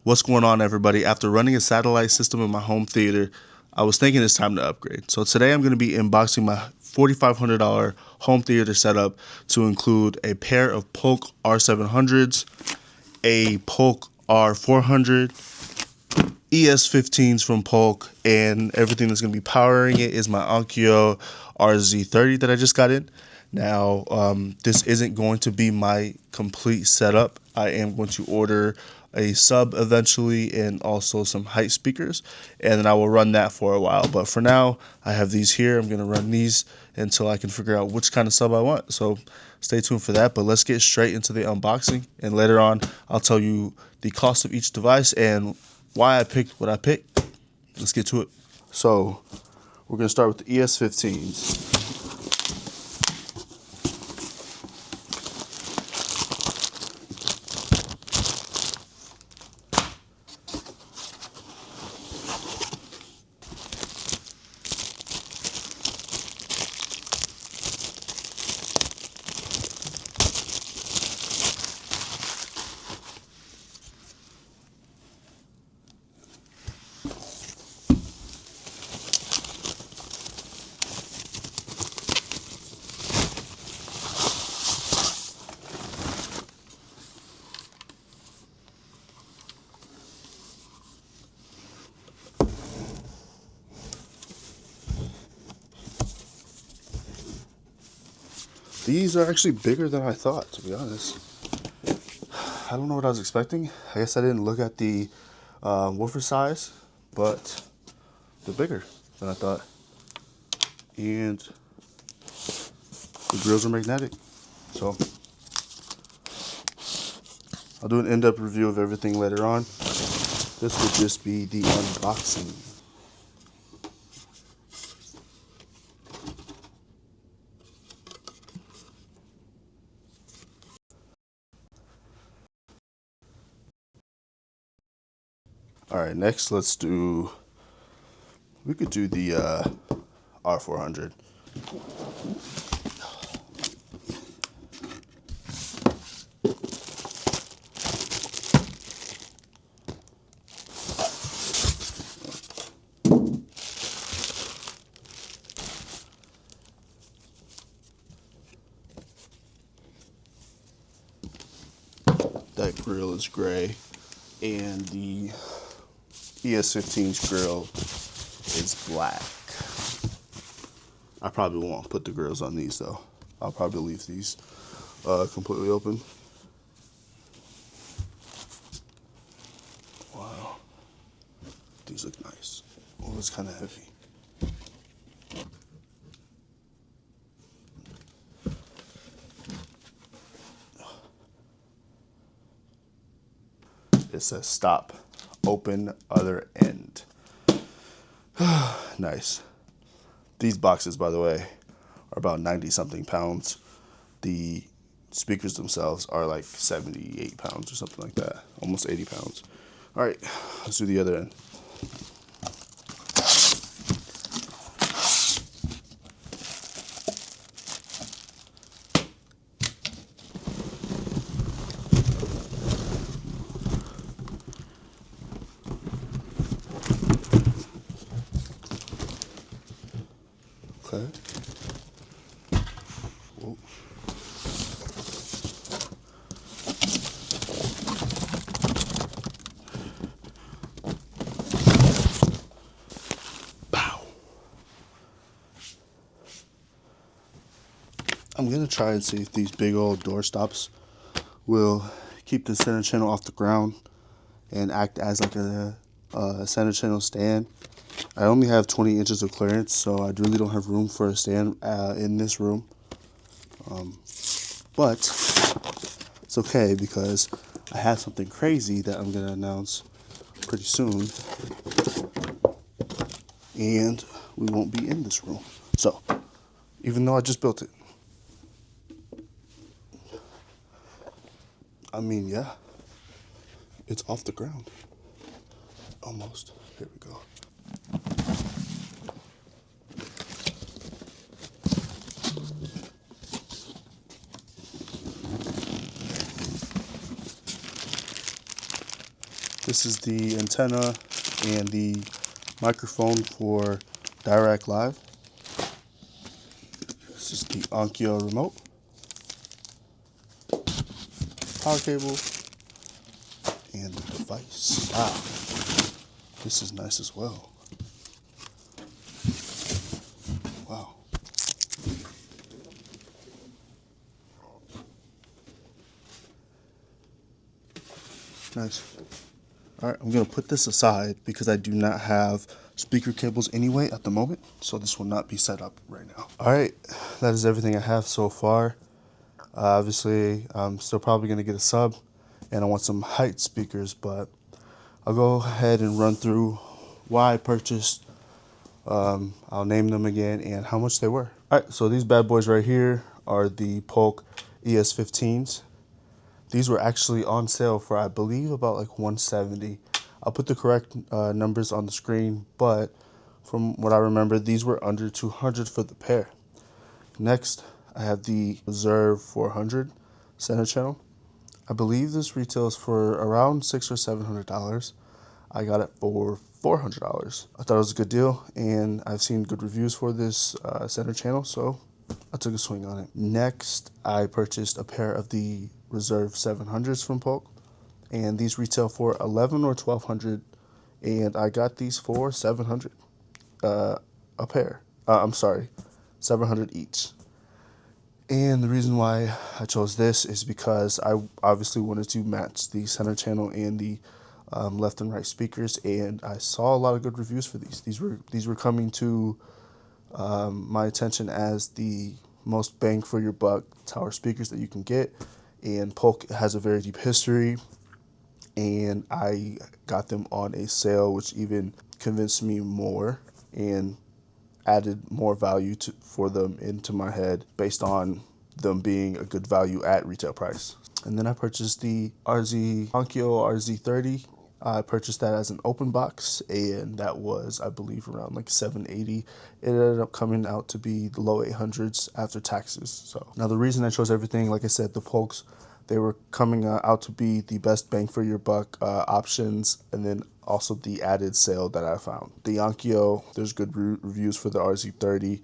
What's going on, everybody? After running a satellite system in my home theater, I was thinking it's time to upgrade. So today I'm going to be unboxing my $4,500 home theater setup to include a pair of Polk R700s, a Polk R400, ES15s from Polk, and everything that's going to be powering it is my Onkyo RZ30 that I just got in. Now, this isn't going to be my complete setup. I am going to order a sub eventually and also some height speakers, and then I will run that for a while. But for now, I have these here. I'm going to run these until I can figure out which kind of sub I want. So stay tuned for that. But let's get straight into the unboxing, and later on, I'll tell you the cost of each device and why I picked what I picked. Let's get to it. So we're going to start with the ES15s. These are actually bigger than I thought, to be honest. I don't know what I was expecting. I guess I didn't look at the woofer size, but they're bigger than I thought. And the grills are magnetic. So I'll do an in-depth review of everything later on. This would just be the unboxing. Alright, next we could do the R400. That grill is gray, and the ES15's grill is black. I probably won't put the grills on these though. I'll probably leave these completely open. Wow, these look nice. Oh, it's kind of heavy. It says stop, open other end. Nice. These boxes, by the way, are about 90 something pounds. The speakers themselves are like 78 pounds or something like that, almost 80 pounds. All right, let's do the other end. Okay. Whoa. Pow. I'm gonna try and see if these big old door stops will keep the center channel off the ground and act as like a center channel stand. I only have 20 inches of clearance, so I really don't have room for a stand in this room. But it's okay because I have something crazy that I'm going to announce pretty soon. And we won't be in this room. So, even though I just built it. I mean, yeah, it's off the ground. Almost. Here we go. This is the antenna and the microphone for direct live. This is the Onkyo remote. Power cable and the device. Wow, this is nice as well. Wow. Nice. Alright, I'm going to put this aside because I do not have speaker cables anyway at the moment, so this will not be set up right now. Alright, that is everything I have so far. Obviously, I'm still probably going to get a sub, and I want some height speakers, but I'll go ahead and run through why I purchased, I'll name them again, and how much they were. Alright, so these bad boys right here are the Polk ES15s. These were actually on sale for, I believe, about like $170. I'll put the correct numbers on the screen, but from what I remember, these were under $200 for the pair. Next, I have the R400 center channel. I believe this retails for around $600 or $700. I got it for $400. I thought it was a good deal, and I've seen good reviews for this center channel, so I took a swing on it. Next, I purchased a pair of the R700s from Polk, and these retail for $1,100 or $1,200, and I got these for $700 a pair. I'm sorry, $700 each. And the reason why I chose this is because I obviously wanted to match the center channel and the left and right speakers, and I saw a lot of good reviews for these. These were coming to my attention as the most bang for your buck tower speakers that you can get, and Polk has a very deep history, and I got them on a sale, which even convinced me more and added more value for them into my head based on them being a good value at retail price. And then I purchased the Onkyo RZ30. I purchased that as an open box, and that was, I believe, around like $780. It ended up coming out to be the low 800s after taxes. So now the reason I chose everything, like I said, the Polks, they were coming out to be the best bang for your buck options, and then also the added sale that I found. The Onkyo, there's good reviews for the RZ30.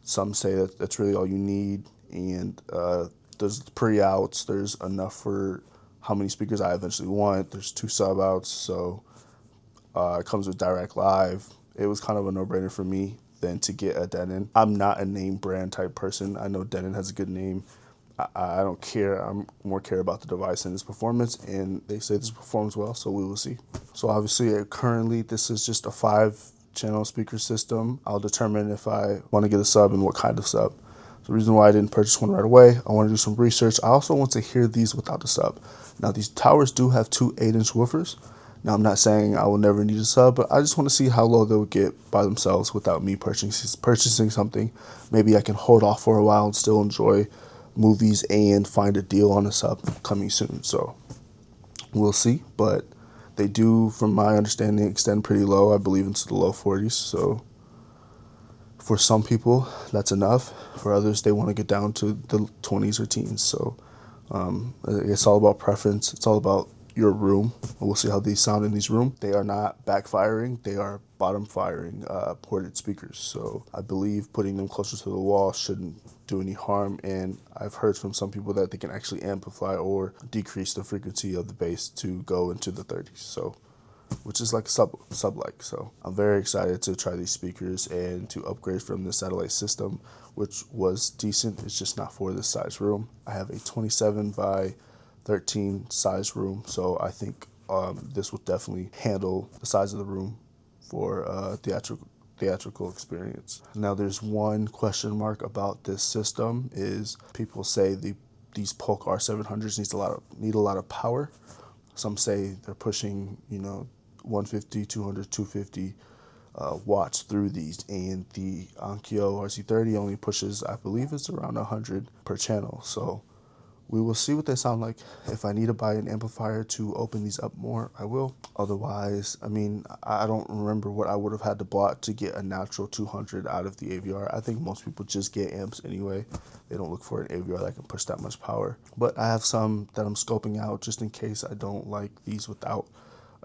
Some say that that's really all you need, and there's pre-outs, there's enough for how many speakers I eventually want. There's 2 sub-outs, so it comes with direct live. It was kind of a no-brainer for me than to get a Denon. I'm not a name brand type person. I know Denon has a good name. I don't care. I'm more care about the device and its performance, and they say this performs well, so we will see. So obviously, currently, this is just a 5-channel speaker system. I'll determine if I want to get a sub and what kind of sub. The reason why I didn't purchase one right away, I want to do some research. I also want to hear these without the sub. Now, these towers do have 2 8-inch woofers. Now, I'm not saying I will never need a sub, but I just want to see how low they would get by themselves without me purchasing something. Maybe I can hold off for a while and still enjoy movies and find a deal on a sub coming soon. So we'll see, but they do, from my understanding, extend pretty low. I believe into the low 40s. So for some people, that's enough. For others, they want to get down to the 20s or teens. So it's all about preference. It's all about your room. We'll see how these sound in these rooms. They are not backfiring. They are bottom firing ported speakers. So I believe putting them closer to the wall shouldn't do any harm. And I've heard from some people that they can actually amplify or decrease the frequency of the bass to go into the 30s. So, which is like sub-like. So I'm very excited to try these speakers and to upgrade from the satellite system, which was decent. It's just not for this size room. I have a 27 by 13 size room, so I think this will definitely handle the size of the room for theatrical experience. Now, there's one question mark about this system is people say these Polk R700s need a lot of power. Some say they're pushing 150, 200, 250 watts through these, and the Onkyo RZ30 only pushes, I believe it's around 100 per channel. So we will see what they sound like. If I need to buy an amplifier to open these up more, I will. Otherwise, I mean, I don't remember what I would have had to block to get a natural 200 out of the AVR. I think most people just get amps anyway. They don't look for an AVR that can push that much power. But I have some that I'm scoping out just in case I don't like these without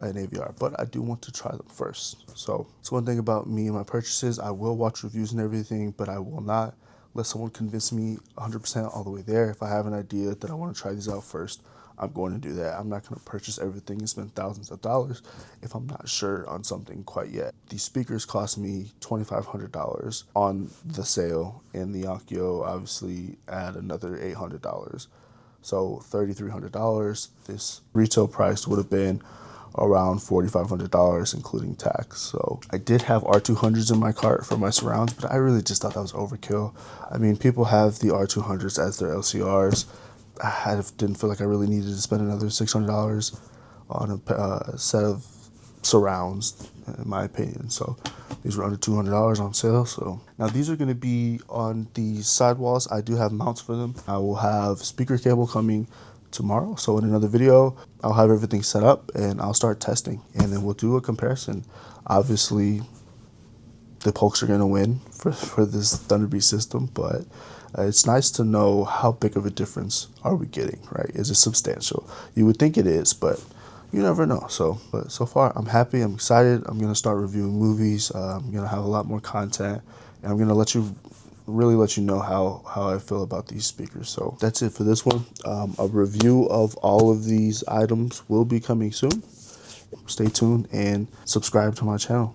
an AVR, but I do want to try them first. So it's one thing about me and my purchases. I will watch reviews and everything, but I will not let someone convince me 100% all the way there. If I have an idea that I want to try these out first, I'm going to do that. I'm not going to purchase everything and spend thousands of dollars if I'm not sure on something quite yet. These speakers cost me $2,500 on the sale, and the Onkyo obviously add another $800. So $3,300. This retail price would have been around $4,500, including tax. So I did have R200s in my cart for my surrounds, but I really just thought that was overkill. I mean, people have the R200s as their LCRs. I didn't feel like I really needed to spend another $600 on a set of surrounds, in my opinion. So these were under $200 on sale. So now these are going to be on the sidewalls. I do have mounts for them. I will have speaker cable coming tomorrow. So in another video, I'll have everything set up and I'll start testing, and then we'll do a comparison. Obviously, the Polks are going to win for this Thunderbee system, but it's nice to know how big of a difference are we getting, right? Is it substantial? You would think it is, but you never know. But so far, I'm happy. I'm excited. I'm going to start reviewing movies. I'm going to have a lot more content, and I'm going to really let you know how I feel about these speakers. So that's it for this one. A review of all of these items will be coming soon. Stay tuned and subscribe to my channel.